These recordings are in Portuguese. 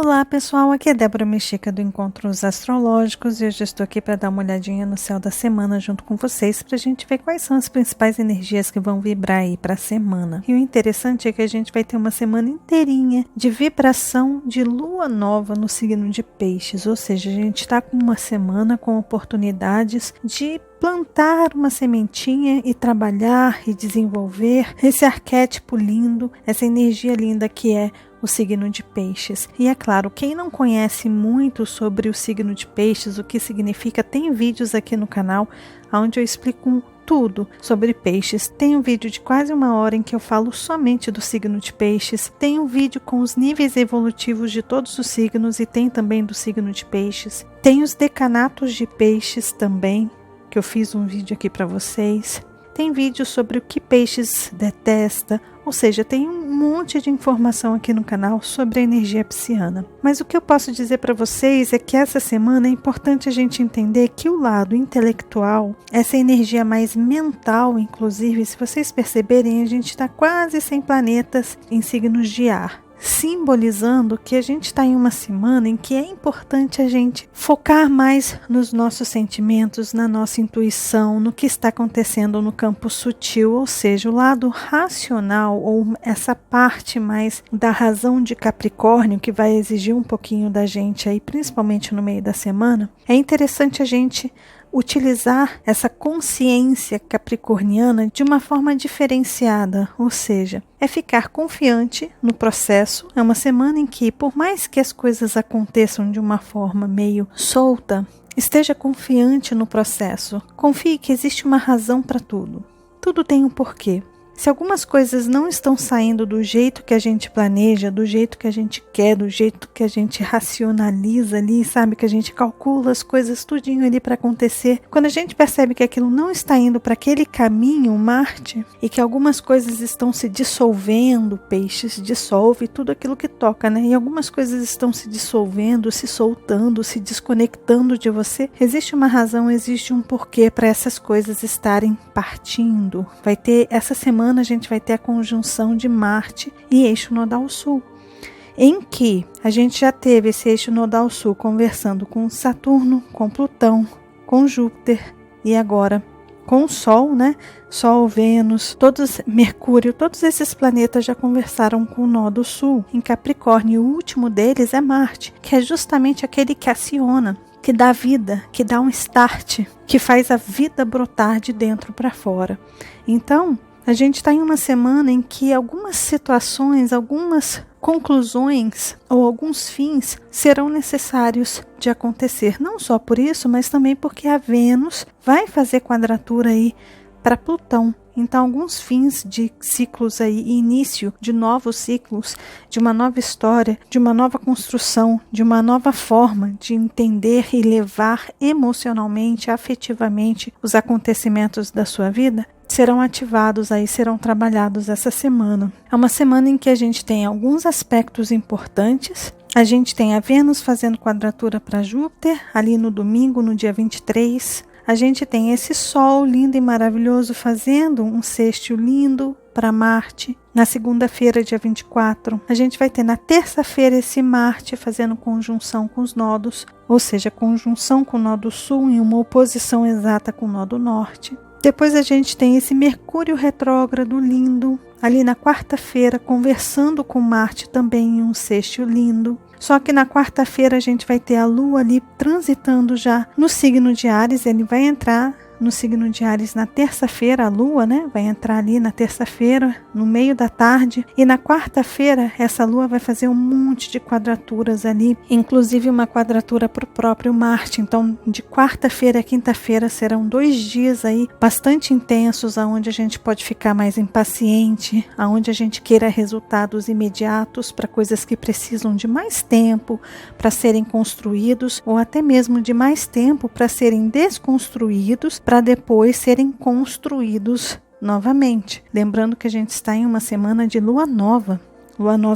Olá pessoal, aqui é Débora Mexica do Encontros Astrológicos e hoje eu estou aqui para dar uma olhadinha no céu da semana junto com vocês para a gente ver quais são as principais energias que vão vibrar aí para a semana. E o interessante é que a gente vai ter uma semana inteirinha de vibração de lua nova no signo de Peixes, ou seja, a gente está com uma semana com oportunidades de plantar uma sementinha e trabalhar e desenvolver esse arquétipo lindo, essa energia linda que é o signo de Peixes. E é claro, quem não conhece muito sobre o signo de Peixes, o que significa, tem vídeos aqui no canal onde eu explico tudo sobre peixes. Tem um vídeo de quase 1 hora em que eu falo somente do signo de Peixes. Tem um vídeo com os níveis evolutivos de todos os signos e tem também do signo de Peixes. Tem os decanatos de Peixes também, que eu fiz um vídeo aqui para vocês. Tem vídeo sobre o que Peixes detesta, ou seja, tem um monte de informação aqui no canal sobre a energia pisciana. Mas o que eu posso dizer para vocês é que essa semana é importante a gente entender que o lado intelectual, essa energia mais mental, inclusive, se vocês perceberem, a gente está quase sem planetas em signos de ar, simbolizando que a gente está em uma semana em que é importante a gente focar mais nos nossos sentimentos, na nossa intuição, no que está acontecendo no campo sutil, ou seja, o lado racional ou essa parte mais da razão de Capricórnio que vai exigir um pouquinho da gente aí, principalmente no meio da semana. É interessante a gente utilizar essa consciência capricorniana de uma forma diferenciada, ou seja, é ficar confiante no processo. É uma semana em que, por mais que as coisas aconteçam de uma forma meio solta, esteja confiante no processo. Confie que existe uma razão para tudo. Tudo tem um porquê. Se algumas coisas não estão saindo do jeito que a gente planeja, do jeito que a gente quer, do jeito que a gente racionaliza ali, sabe, que a gente calcula as coisas tudinho ali para acontecer, quando a gente percebe que aquilo não está indo para aquele caminho, Marte, e que algumas coisas estão se dissolvendo, Peixes dissolve tudo aquilo que toca, né? E algumas coisas estão se dissolvendo, se soltando, se desconectando de você, existe uma razão, existe um porquê para essas coisas estarem partindo. Vai ter essa semana a gente vai ter a conjunção de Marte e eixo nodal sul, em que a gente já teve esse eixo nodal sul conversando com Saturno, com Plutão, com Júpiter e agora com o Sol, né? Sol, Vênus, Mercúrio, todos esses planetas já conversaram com o nó do sul em Capricórnio. E o último deles é Marte, que é justamente aquele que aciona, que dá vida, que dá um start, que faz a vida brotar de dentro para fora. Então, a gente está em uma semana em que algumas situações, algumas conclusões ou alguns fins serão necessários de acontecer. Não só por isso, mas também porque a Vênus vai fazer quadratura aí para Plutão. Então, alguns fins de ciclos aí, início de novos ciclos, de uma nova história, de uma nova construção, de uma nova forma de entender e levar emocionalmente, afetivamente os acontecimentos da sua vida, serão ativados aí, serão trabalhados essa semana. É uma semana em que a gente tem alguns aspectos importantes. A gente tem a Vênus fazendo quadratura para Júpiter, ali no domingo, no dia 23. A gente tem esse Sol lindo e maravilhoso fazendo um sextil lindo para Marte. Na segunda-feira, dia 24, a gente vai ter na terça-feira esse Marte fazendo conjunção com os nodos, ou seja, conjunção com o nó do sul em uma oposição exata com o nó do norte. Depois a gente tem esse Mercúrio retrógrado lindo, ali na quarta-feira, conversando com Marte também em um sextil lindo. Só que na quarta-feira a gente vai ter a Lua ali transitando já no signo de Áries. Ele vai entrar no signo de Áries na terça-feira, a Lua, né? Vai entrar ali na terça-feira, no meio da tarde. E na quarta-feira, essa Lua vai fazer um monte de quadraturas ali, inclusive uma quadratura para o próprio Marte. Então, de quarta-feira a quinta-feira serão 2 dias aí bastante intensos, onde a gente pode ficar mais impaciente, onde a gente queira resultados imediatos para coisas que precisam de mais tempo para serem construídos, ou até mesmo de mais tempo para serem desconstruídos, para depois serem construídos novamente. Lembrando que a gente está em uma semana de lua nova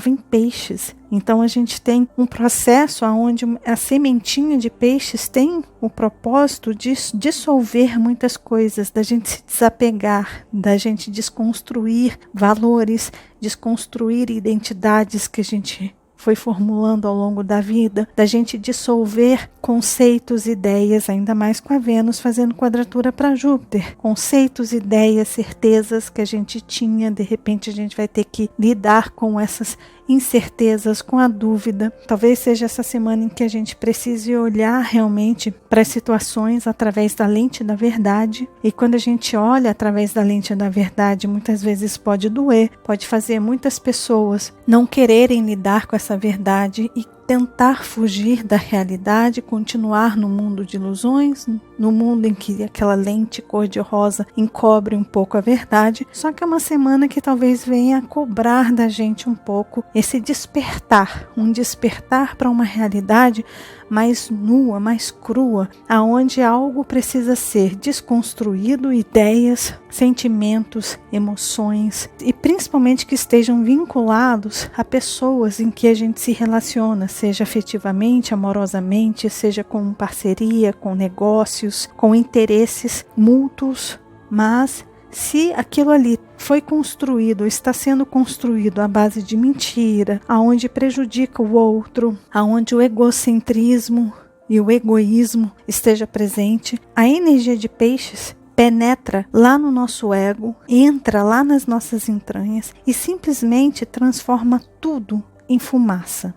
em Peixes. Então a gente tem um processo onde a sementinha de Peixes tem o propósito de dissolver muitas coisas, da gente se desapegar, da gente desconstruir valores, desconstruir identidades que a gente foi formulando ao longo da vida, da gente dissolver conceitos, ideias, ainda mais com a Vênus fazendo quadratura para Júpiter. Conceitos, ideias, certezas que a gente tinha, de repente a gente vai ter que lidar com essas incertezas, com a dúvida. Talvez seja essa semana em que a gente precise olhar realmente para as situações através da lente da verdade. E quando a gente olha através da lente da verdade, muitas vezes pode doer, pode fazer muitas pessoas não quererem lidar com essa verdade e tentar fugir da realidade, continuar no mundo de ilusões, no mundo em que aquela lente cor-de-rosa encobre um pouco a verdade. Só que é uma semana que talvez venha a cobrar da gente um pouco esse despertar, um despertar para uma realidade mais nua, mais crua, aonde algo precisa ser desconstruído, ideias, sentimentos, emoções, e principalmente que estejam vinculados a pessoas em que a gente se relaciona, seja afetivamente, amorosamente, seja com parceria, com negócios, com interesses mútuos, mas se aquilo ali foi construído, está sendo construído à base de mentira, aonde prejudica o outro, aonde o egocentrismo e o egoísmo esteja presente, a energia de peixes penetra lá no nosso ego, entra lá nas nossas entranhas e simplesmente transforma tudo em fumaça.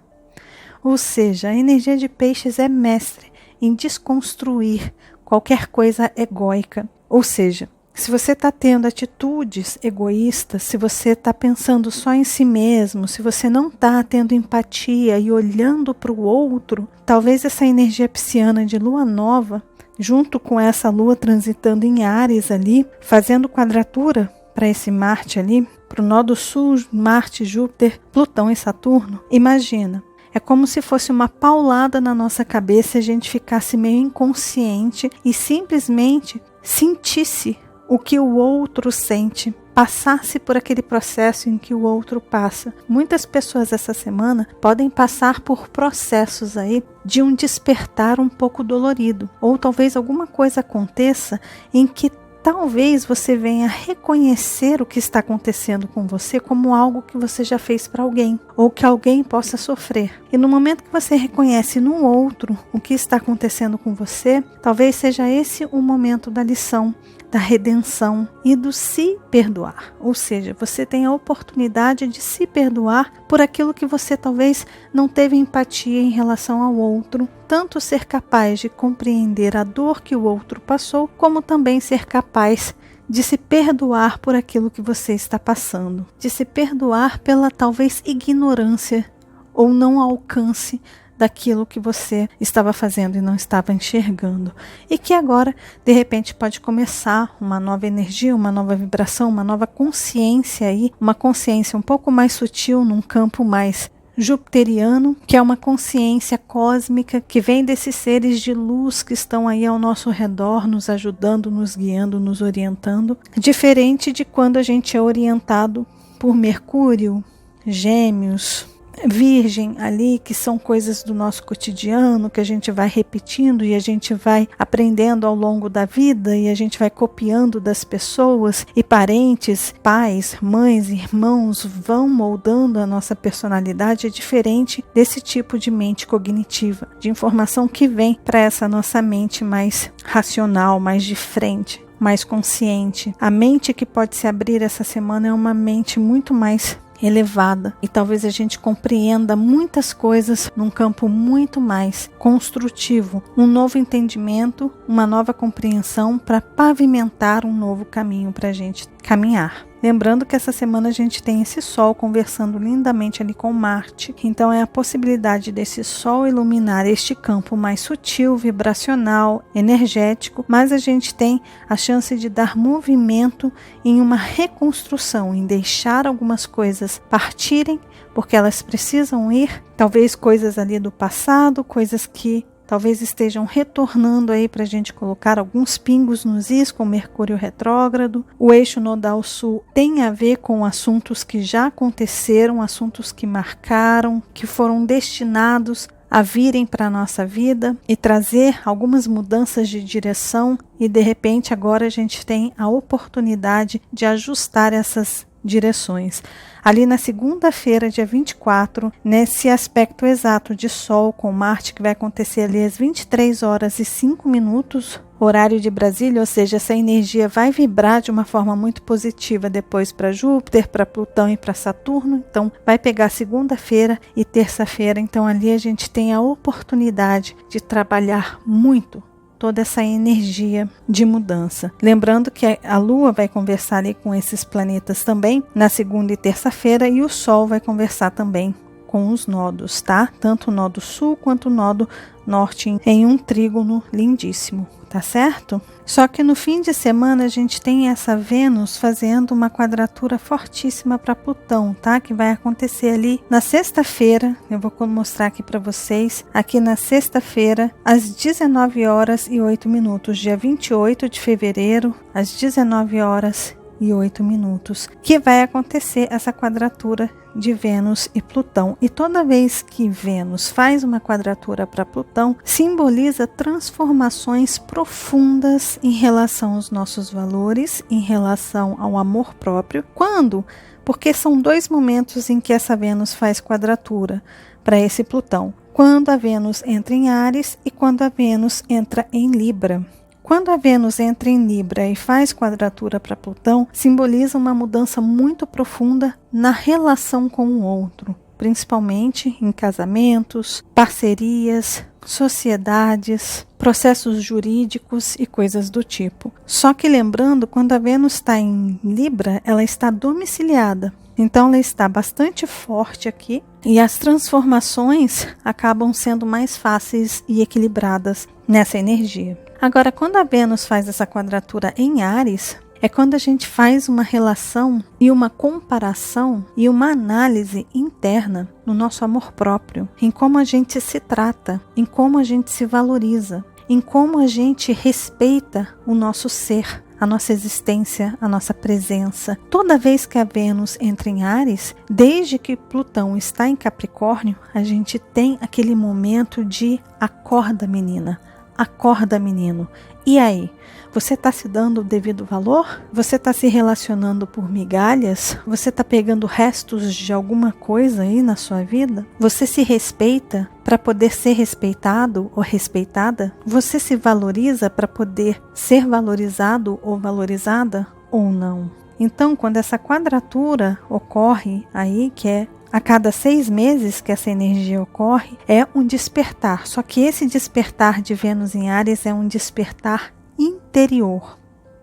Ou seja, a energia de peixes é mestre em desconstruir qualquer coisa egóica. Ou seja, se você está tendo atitudes egoístas, se você está pensando só em si mesmo, se você não está tendo empatia e olhando para o outro, talvez essa energia pisciana de lua nova, junto com essa lua transitando em Áries ali, fazendo quadratura para esse Marte ali, para o nó do sul, Marte, Júpiter, Plutão e Saturno, imagina. É como se fosse uma paulada na nossa cabeça e a gente ficasse meio inconsciente e simplesmente sentisse o que o outro sente, passasse por aquele processo em que o outro passa. Muitas pessoas essa semana podem passar por processos aí de um despertar um pouco dolorido, ou talvez alguma coisa aconteça em que talvez você venha reconhecer o que está acontecendo com você como algo que você já fez para alguém, ou que alguém possa sofrer. E no momento que você reconhece no outro o que está acontecendo com você, talvez seja esse o momento da lição, da redenção e do se perdoar. Ou seja, você tem a oportunidade de se perdoar por aquilo que você talvez não teve empatia em relação ao outro, tanto ser capaz de compreender a dor que o outro passou, como também ser capaz de se perdoar por aquilo que você está passando, de se perdoar pela talvez ignorância ou não alcance daquilo que você estava fazendo e não estava enxergando. E que agora, de repente, pode começar uma nova energia, uma nova vibração, uma nova consciência aí, uma consciência um pouco mais sutil, num campo mais jupiteriano, que é uma consciência cósmica que vem desses seres de luz que estão aí ao nosso redor, nos ajudando, nos guiando, nos orientando, diferente de quando a gente é orientado por Mercúrio, Gêmeos, Virgem ali, que são coisas do nosso cotidiano, que a gente vai repetindo e a gente vai aprendendo ao longo da vida e a gente vai copiando das pessoas, e parentes, pais, mães, irmãos vão moldando a nossa personalidade. É diferente desse tipo de mente cognitiva, de informação que vem para essa nossa mente mais racional, mais de frente, mais consciente. A mente que pode se abrir essa semana é uma mente muito mais elevada, e talvez a gente compreenda muitas coisas num campo muito mais construtivo, um novo entendimento, uma nova compreensão para pavimentar um novo caminho para a gente caminhar. Lembrando que essa semana a gente tem esse Sol conversando lindamente ali com Marte, então é a possibilidade desse Sol iluminar este campo mais sutil, vibracional, energético, mas a gente tem a chance de dar movimento em uma reconstrução, em deixar algumas coisas partirem, porque elas precisam ir, talvez coisas ali do passado, coisas que talvez estejam retornando aí para a gente colocar alguns pingos nos is, com Mercúrio retrógrado. O eixo nodal sul tem a ver com assuntos que já aconteceram, assuntos que marcaram, que foram destinados a virem para a nossa vida e trazer algumas mudanças de direção, e de repente agora a gente tem a oportunidade de ajustar essas direções. Ali na segunda-feira, dia 24, nesse aspecto exato de Sol com Marte, que vai acontecer ali às 23 horas e 5 minutos, horário de Brasília, ou seja, essa energia vai vibrar de uma forma muito positiva depois para Júpiter, para Plutão e para Saturno. Então, vai pegar segunda-feira e terça-feira. Então, ali a gente tem a oportunidade de trabalhar muito toda essa energia de mudança. Lembrando que a Lua vai conversar ali com esses planetas também na segunda e terça-feira, e o Sol vai conversar também com os nodos, tá? Tanto o nodo sul quanto o nodo norte em um trígono lindíssimo, tá certo? Só que no fim de semana a gente tem essa Vênus fazendo uma quadratura fortíssima para Plutão, tá? Que vai acontecer ali na sexta-feira. Eu vou mostrar aqui para vocês. Aqui na sexta-feira, às 19 horas e 8 minutos, dia 28 de fevereiro, às 19 horas e 8 minutos, que vai acontecer essa quadratura de Vênus e Plutão. E toda vez que Vênus faz uma quadratura para Plutão, simboliza transformações profundas em relação aos nossos valores, em relação ao amor próprio. Quando? Porque são dois momentos em que essa Vênus faz quadratura para esse Plutão. Quando a Vênus entra em Áries e quando a Vênus entra em Libra. Quando a Vênus entra em Libra e faz quadratura para Plutão, simboliza uma mudança muito profunda na relação com o outro, principalmente em casamentos, parcerias, sociedades, processos jurídicos e coisas do tipo. Só que lembrando, quando a Vênus está em Libra, ela está domiciliada. Então ela está bastante forte aqui e as transformações acabam sendo mais fáceis e equilibradas nessa energia. Agora, quando a Vênus faz essa quadratura em Áries, é quando a gente faz uma relação e uma comparação e uma análise interna no nosso amor próprio, em como a gente se trata, em como a gente se valoriza, em como a gente respeita o nosso ser, a nossa existência, a nossa presença. Toda vez que a Vênus entra em Áries, desde que Plutão está em Capricórnio, a gente tem aquele momento de acorda, menina. Acorda, menino. E aí? Você está se dando o devido valor? Você está se relacionando por migalhas? Você está pegando restos de alguma coisa aí na sua vida? Você se respeita para poder ser respeitado ou respeitada? Você se valoriza para poder ser valorizado ou valorizada ou não? Então, quando essa quadratura ocorre aí, que é a cada 6 meses que essa energia ocorre, é um despertar. Só que esse despertar de Vênus em Áries é um despertar interior,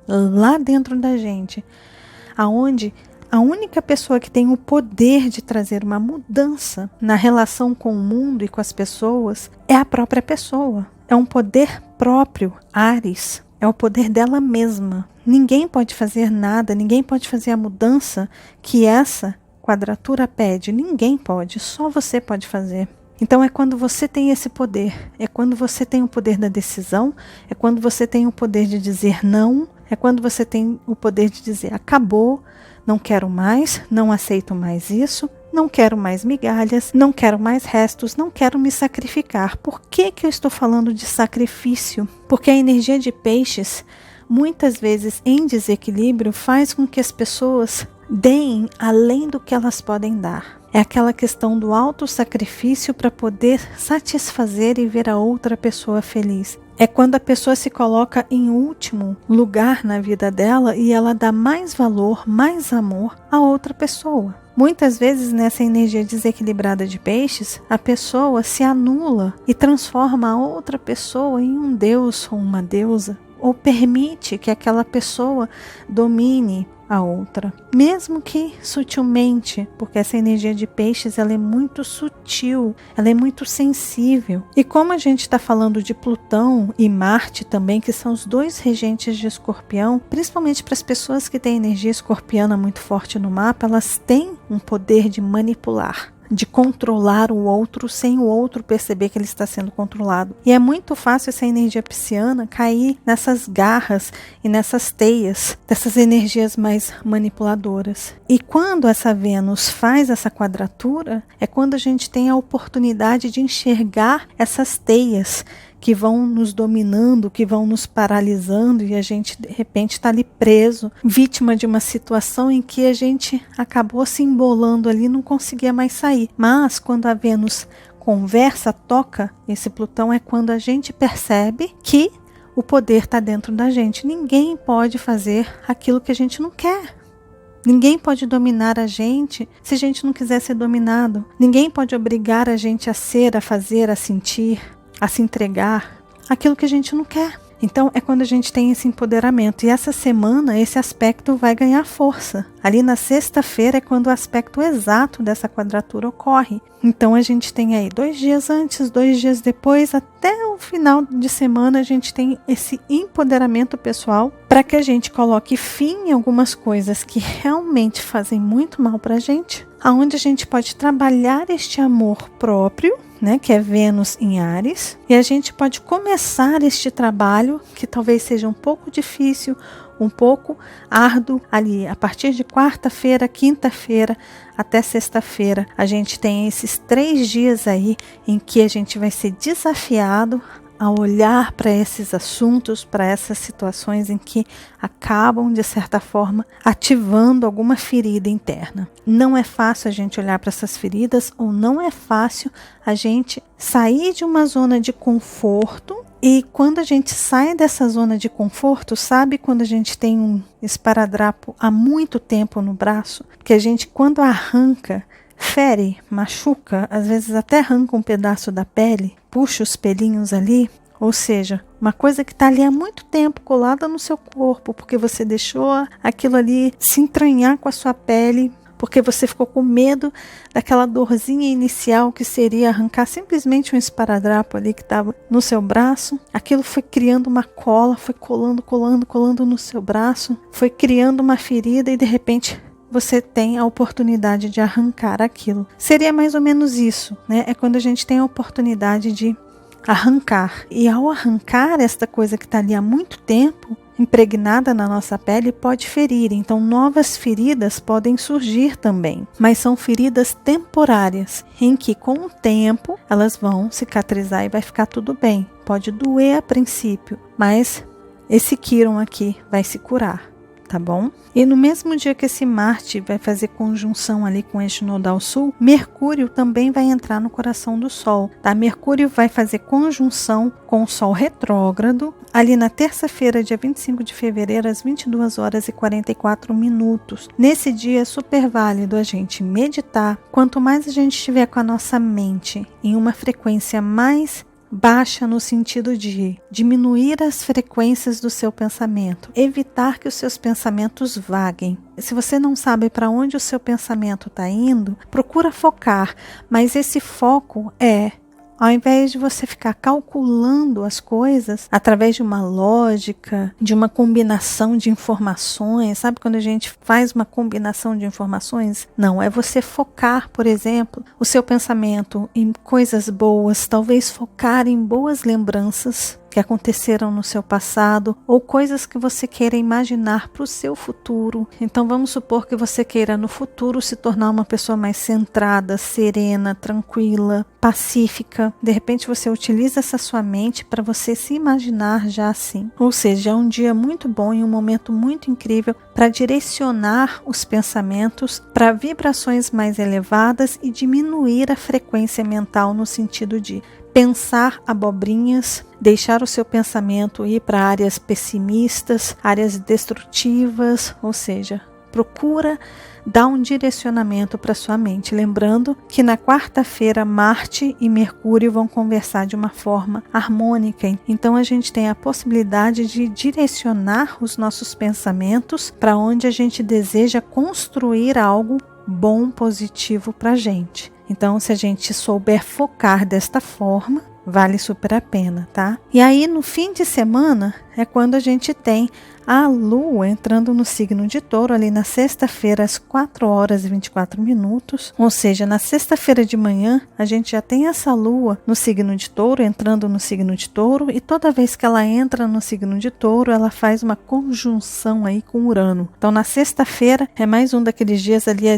lá dentro da gente, aonde a única pessoa que tem o poder de trazer uma mudança na relação com o mundo e com as pessoas é a própria pessoa. É um poder próprio, Áries. É o poder dela mesma. Ninguém pode fazer nada, ninguém pode fazer a mudança que essa quadratura pede. Ninguém pode, só você pode fazer. Então é quando você tem esse poder, é quando você tem o poder da decisão, é quando você tem o poder de dizer não, é quando você tem o poder de dizer acabou, não quero mais, não aceito mais isso, não quero mais migalhas, não quero mais restos, não quero me sacrificar. Por que eu estou falando de sacrifício? Porque a energia de peixes, muitas vezes em desequilíbrio, faz com que as pessoas deem além do que elas podem dar. É aquela questão do autossacrifício para poder satisfazer e ver a outra pessoa feliz. É quando a pessoa se coloca em último lugar na vida dela e ela dá mais valor, mais amor a outra pessoa. Muitas vezes nessa energia desequilibrada de peixes, a pessoa se anula e transforma a outra pessoa em um deus ou uma deusa, ou permite que aquela pessoa domine a outra, mesmo que sutilmente, porque essa energia de peixes ela é muito sutil, ela é muito sensível. E como a gente está falando de Plutão e Marte também, que são os dois regentes de Escorpião, principalmente para as pessoas que têm energia escorpiana muito forte no mapa, elas têm um poder de manipular, de controlar o outro sem o outro perceber que ele está sendo controlado. E é muito fácil essa energia pisciana cair nessas garras e nessas teias dessas energias mais manipuladoras. E quando essa Vênus faz essa quadratura, é quando a gente tem a oportunidade de enxergar essas teias que vão nos dominando, que vão nos paralisando e a gente de repente está ali preso, vítima de uma situação em que a gente acabou se embolando ali, não conseguia mais sair. Mas quando a Vênus conversa, toca esse Plutão, é quando a gente percebe que o poder está dentro da gente. Ninguém pode fazer aquilo que a gente não quer. Ninguém pode dominar a gente se a gente não quiser ser dominado. Ninguém pode obrigar a gente a ser, a fazer, a sentir, a se entregar aquilo que a gente não quer. Então é quando a gente tem esse empoderamento. E essa semana esse aspecto vai ganhar força. Ali na sexta-feira é quando o aspecto exato dessa quadratura ocorre. Então a gente tem aí 2 dias antes, 2 dias depois, até o final de semana a gente tem esse empoderamento pessoal para que a gente coloque fim em algumas coisas que realmente fazem muito mal para a gente, aonde a gente pode trabalhar este amor próprio, né, que é Vênus em Áries, e a gente pode começar este trabalho que talvez seja um pouco difícil, um pouco árduo ali a partir de quarta-feira, quinta-feira até sexta-feira. A gente tem esses 3 dias aí em que a gente vai ser desafiado a olhar para esses assuntos, para essas situações em que acabam, de certa forma, ativando alguma ferida interna. Não é fácil a gente olhar para essas feridas, ou não é fácil a gente sair de uma zona de conforto. E quando a gente sai dessa zona de conforto, sabe quando a gente tem um esparadrapo há muito tempo no braço? Que a gente, quando arranca, fere, machuca, às vezes até arranca um pedaço da pele, puxa os pelinhos ali, ou seja, uma coisa que está ali há muito tempo colada no seu corpo, porque você deixou aquilo ali se entranhar com a sua pele, porque você ficou com medo daquela dorzinha inicial que seria arrancar simplesmente um esparadrapo ali que estava no seu braço. Aquilo foi criando uma cola, foi colando no seu braço, foi criando uma ferida e de repente você tem a oportunidade de arrancar aquilo. Seria mais ou menos isso, né? É quando a gente tem a oportunidade de arrancar. E ao arrancar esta coisa que está ali há muito tempo, impregnada na nossa pele, pode ferir. Então novas feridas podem surgir também. Mas são feridas temporárias, em que com o tempo elas vão cicatrizar e vai ficar tudo bem. Pode doer a princípio, mas esse Quirón aqui vai se curar. Tá bom? E no mesmo dia que esse Marte vai fazer conjunção ali com o eixo nodal sul, Mercúrio também vai entrar no coração do Sol, tá? Mercúrio vai fazer conjunção com o Sol retrógrado ali na terça-feira, dia 25 de fevereiro, às 22 horas e 44 minutos. Nesse dia é super válido a gente meditar. Quanto mais a gente estiver com a nossa mente em uma frequência mais baixa, no sentido de diminuir as frequências do seu pensamento, evitar que os seus pensamentos vaguem. Se você não sabe para onde o seu pensamento está indo, procura focar, mas esse foco é, ao invés de você ficar calculando as coisas através de uma lógica, de uma combinação de informações, sabe quando a gente faz uma combinação de informações? Não, é você focar, por exemplo, o seu pensamento em coisas boas, talvez focar em boas lembranças que aconteceram no seu passado ou coisas que você queira imaginar para o seu futuro. Então vamos supor que você queira no futuro se tornar uma pessoa mais centrada, serena, tranquila, pacífica. De repente você utiliza essa sua mente para você se imaginar já assim. Ou seja, é um dia muito bom e um momento muito incrível para direcionar os pensamentos para vibrações mais elevadas e diminuir a frequência mental no sentido de pensar abobrinhas, deixar o seu pensamento ir para áreas pessimistas, áreas destrutivas, ou seja, procura dar um direcionamento para sua mente. Lembrando que na quarta-feira Marte e Mercúrio vão conversar de uma forma harmônica, então a gente tem a possibilidade de direcionar os nossos pensamentos para onde a gente deseja construir algo bom, positivo para a gente. Então, se a gente souber focar desta forma, vale super a pena, tá? E aí, no fim de semana, é quando a gente tem a Lua entrando no signo de Touro, ali na sexta-feira, às 4 horas e 24 minutos. Ou seja, na sexta-feira de manhã, a gente já tem essa Lua no signo de Touro, entrando no signo de Touro. E toda vez que ela entra no signo de Touro, ela faz uma conjunção aí com Urano. Então, na sexta-feira, é mais um daqueles dias ali,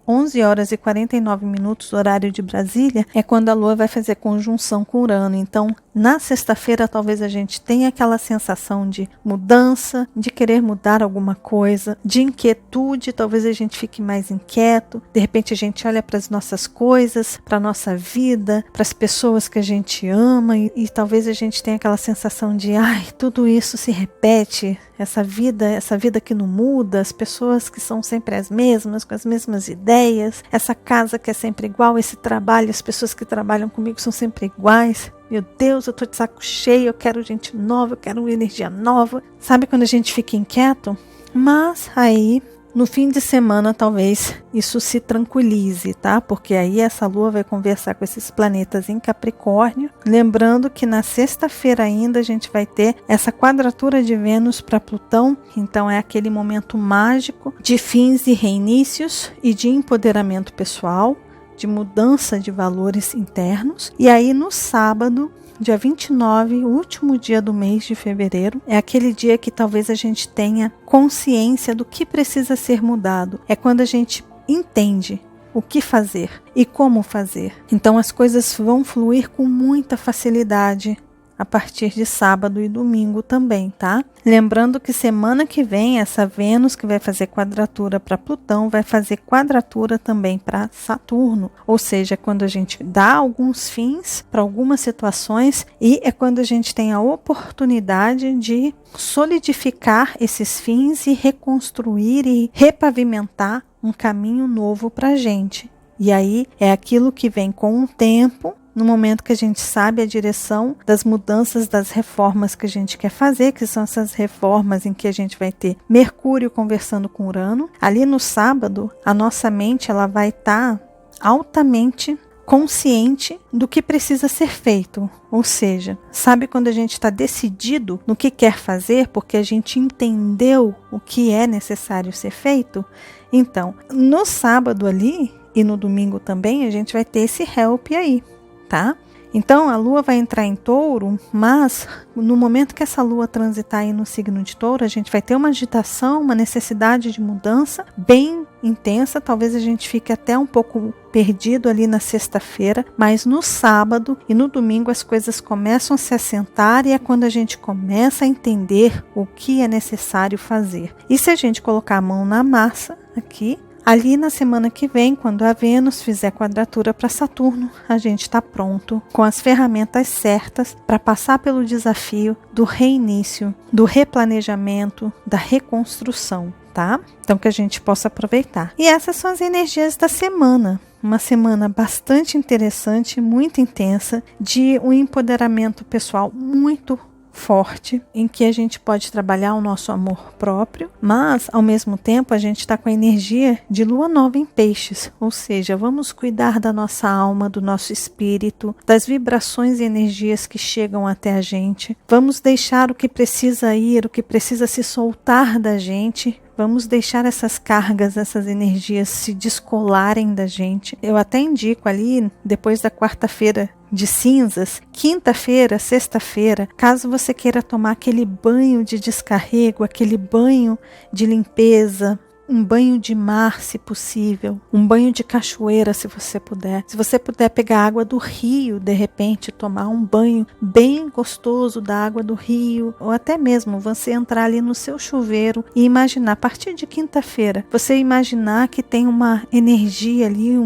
11 horas e 49 minutos, horário de Brasília, é quando a Lua vai fazer conjunção com Urano. Então, na sexta-feira, talvez a gente tenha aquela sensação de mudança, de querer mudar alguma coisa, de inquietude, talvez a gente fique mais inquieto. De repente, a gente olha para as nossas coisas, para a nossa vida, para as pessoas que a gente ama e talvez a gente tenha aquela sensação de, ai, tudo isso se repete, essa vida que não muda, as pessoas que são sempre as mesmas, com as mesmas ideias, essa casa que é sempre igual, esse trabalho, as pessoas que trabalham comigo são sempre iguais. Meu Deus, eu tô de saco cheio, eu quero gente nova, eu quero uma energia nova. Sabe quando a gente fica inquieto? Mas aí, no fim de semana, talvez isso se tranquilize, tá? Porque aí essa Lua vai conversar com esses planetas em Capricórnio. Lembrando que na sexta-feira ainda a gente vai ter essa quadratura de Vênus para Plutão. Então é aquele momento mágico de fins e reinícios e de empoderamento pessoal, de mudança de valores internos. E aí no sábado, dia 29, o último dia do mês de fevereiro, é aquele dia que talvez a gente tenha consciência do que precisa ser mudado. É quando a gente entende o que fazer e como fazer. Então as coisas vão fluir com muita facilidade a partir de sábado e domingo também, tá? Lembrando que semana que vem, essa Vênus que vai fazer quadratura para Plutão, vai fazer quadratura também para Saturno. Ou seja, quando a gente dá alguns fins para algumas situações e é quando a gente tem a oportunidade de solidificar esses fins e reconstruir e repavimentar um caminho novo para a gente. E aí é aquilo que vem com o tempo, no momento que a gente sabe a direção das mudanças, das reformas que a gente quer fazer, que são essas reformas em que a gente vai ter Mercúrio conversando com Urano. Ali no sábado, a nossa mente ela vai estar altamente consciente do que precisa ser feito. Ou seja, sabe quando a gente está decidido no que quer fazer, porque a gente entendeu o que é necessário ser feito? Então, no sábado ali e no domingo também, a gente vai ter esse help aí. Tá? Então a Lua vai entrar em Touro, mas no momento que essa Lua transitar aí no signo de Touro, a gente vai ter uma agitação, uma necessidade de mudança bem intensa. Talvez a gente fique até um pouco perdido ali na sexta-feira, mas no sábado e no domingo as coisas começam a se assentar e é quando a gente começa a entender o que é necessário fazer. E se a gente colocar a mão na massa aqui, ali na semana que vem, quando a Vênus fizer quadratura para Saturno, a gente está pronto, com as ferramentas certas para passar pelo desafio do reinício, do replanejamento, da reconstrução, tá? Então que a gente possa aproveitar. E essas são as energias da semana. Uma semana bastante interessante, muito intensa, de um empoderamento pessoal muito forte, em que a gente pode trabalhar o nosso amor próprio, mas ao mesmo tempo a gente está com a energia de lua nova em peixes, ou seja, vamos cuidar da nossa alma, do nosso espírito, das vibrações e energias que chegam até a gente, vamos deixar o que precisa ir, o que precisa se soltar da gente. Vamos deixar essas cargas, essas energias se descolarem da gente. Eu até indico ali, depois da quarta-feira de cinzas, quinta-feira, sexta-feira, caso você queira tomar aquele banho de descarrego, aquele banho de limpeza, um banho de mar, se possível, um banho de cachoeira, se você puder. Se você puder pegar água do rio, de repente, tomar um banho bem gostoso da água do rio, ou até mesmo você entrar ali no seu chuveiro e imaginar, a partir de quinta-feira, você imaginar que tem uma energia ali,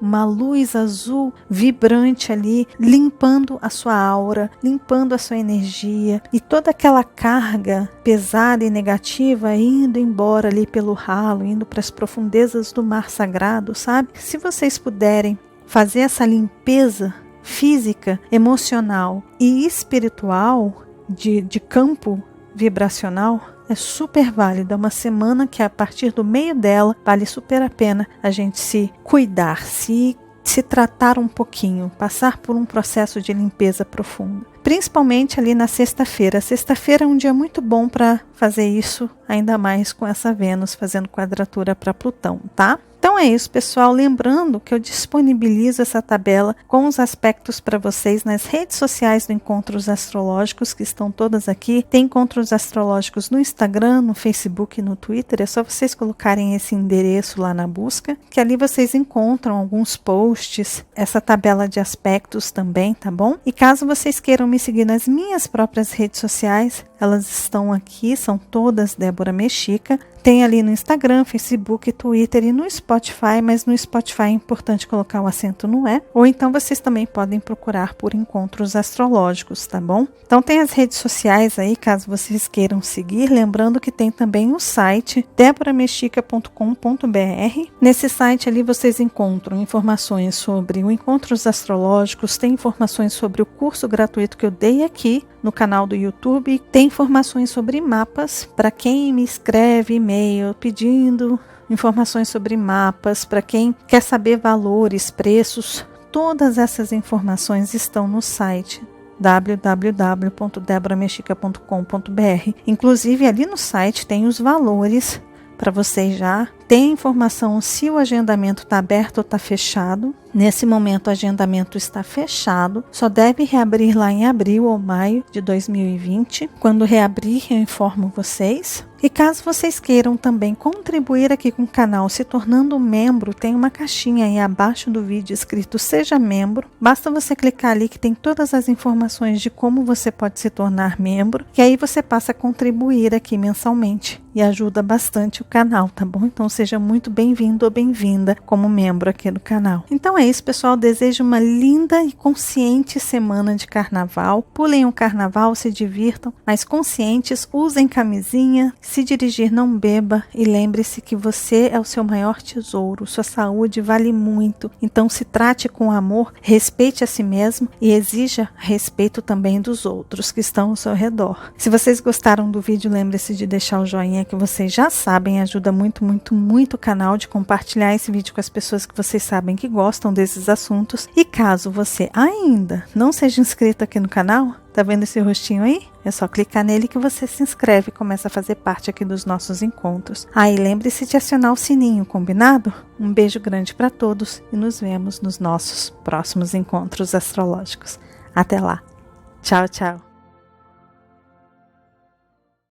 uma luz azul vibrante ali, limpando a sua aura, limpando a sua energia e toda aquela carga pesada e negativa indo embora ali pelo ralo, indo para as profundezas do mar sagrado, sabe? Se vocês puderem fazer essa limpeza física, emocional e espiritual de campo vibracional, é super válido. É uma semana que a partir do meio dela vale super a pena a gente se cuidar, se tratar um pouquinho, passar por um processo de limpeza profunda. Principalmente ali na sexta-feira. Sexta-feira é um dia muito bom para fazer isso, ainda mais com essa Vênus fazendo quadratura para Plutão, tá? Então é isso, pessoal. Lembrando que eu disponibilizo essa tabela com os aspectos para vocês nas redes sociais do Encontros Astrológicos, que estão todas aqui. Tem Encontros Astrológicos no Instagram, no Facebook e no Twitter. É só vocês colocarem esse endereço lá na busca, que ali vocês encontram alguns posts, essa tabela de aspectos também, tá bom? E caso vocês queiram me seguir nas minhas próprias redes sociais, elas estão aqui, são todas Débora Mexica. Tem ali no Instagram, Facebook, Twitter e no Spotify, mas no Spotify é importante colocar o acento no E. Ou então vocês também podem procurar por Encontros Astrológicos, tá bom? Então tem as redes sociais aí, caso vocês queiram seguir. Lembrando que tem também o site deboramexica.com.br. Nesse site ali vocês encontram informações sobre o Encontros Astrológicos, tem informações sobre o curso gratuito que eu dei aqui no canal do YouTube, tem informações sobre mapas para quem me escreve e-mail pedindo informações sobre mapas, para quem quer saber valores, preços. Todas essas informações estão no site www.deboramexica.com.br. Inclusive ali no site tem os valores para vocês já. Tem informação se o agendamento está aberto ou está fechado. Nesse momento o agendamento está fechado, só deve reabrir lá em abril ou maio de 2020. Quando reabrir eu informo vocês. E caso vocês queiram também contribuir aqui com o canal se tornando membro, tem uma caixinha aí abaixo do vídeo escrito Seja Membro. Basta você clicar ali que tem todas as informações de como você pode se tornar membro. E aí você passa a contribuir aqui mensalmente e ajuda bastante o canal, tá bom? Então seja muito bem-vindo ou bem-vinda como membro aqui do canal. Então é isso, pessoal. Desejo uma linda e consciente semana de carnaval. Pulem o carnaval, se divirtam, mas conscientes, usem camisinha. Se dirigir, não beba e lembre-se que você é o seu maior tesouro, sua saúde vale muito. Então se trate com amor, respeite a si mesmo e exija respeito também dos outros que estão ao seu redor. Se vocês gostaram do vídeo, lembre-se de deixar o joinha, que vocês já sabem, ajuda muito, muito, muito o canal, de compartilhar esse vídeo com as pessoas que vocês sabem que gostam desses assuntos. E caso você ainda não seja inscrito aqui no canal, tá vendo esse rostinho aí? É só clicar nele que você se inscreve e começa a fazer parte aqui dos nossos encontros. E lembre-se de acionar o sininho, combinado? Um beijo grande para todos e nos vemos nos nossos próximos encontros astrológicos. Até lá. Tchau, tchau.